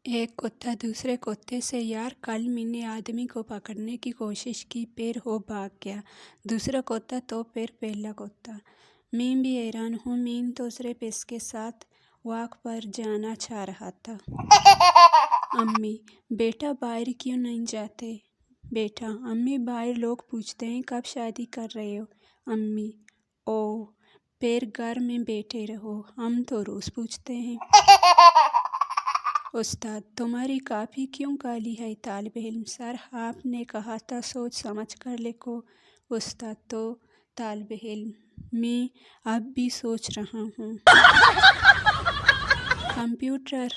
एक कुत्ता दूसरे कुत्ते से, यार कल मैंने आदमी को पकड़ने की कोशिश की पर वो भाग गया। दूसरा कुत्ता, तो फिर पहला कुत्ता, मैं भी हैरान हूँ, मैं तो सिर्फ इसके साथ वॉक पर जाना चाह रहा था। अम्मी, बेटा बाहर क्यों नहीं जाते? बेटा, अम्मी बाहर लोग पूछते हैं कब शादी कर रहे हो। अम्मी, ओ फिर घर में बैठे रहो, हम तो रोज पूछते हैं। उस्ताद, तुम्हारी कॉपी क्यों काली है? तालिब इल्म, सर आपने कहा था सोच समझ कर लिखो। उस्ताद, तो तालिब इल्म, मैं अब भी सोच रहा हूँ। कंप्यूटर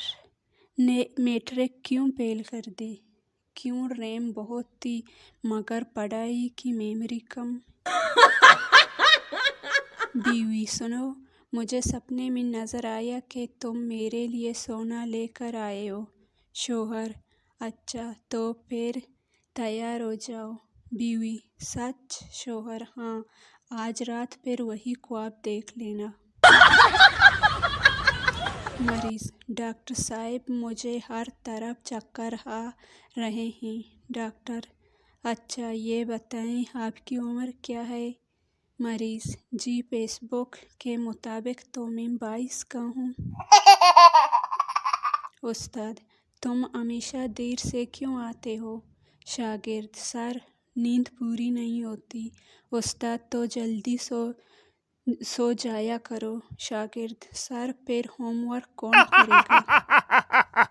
ने मैट्रिक क्यों फेल कर दी? क्यों? रैम बहुत थी मगर पढ़ाई की मेमोरी कम। बीवी, सुनो, मुझे सपने में नजर आया कि तुम मेरे लिए सोना लेकर आए हो। शोहर, अच्छा तो फिर तैयार हो जाओ। बीवी, सच? शोहर, हाँ, आज रात फिर वही ख्वाब देख लेना। मरीज, डॉक्टर साहब मुझे हर तरफ चक्कर आ रहे हैं। डॉक्टर, अच्छा ये बताएं आपकी उम्र क्या है? मरीज, जी फेसबुक के मुताबिक तो मैं 22 का हूँ। उस्ताद, तुम हमेशा देर से क्यों आते हो? शागिर्द, सर नींद पूरी नहीं होती। उस्ताद, तो जल्दी सो जाया करो। शागिर्द, सर फिर होमवर्क कौन करेगा?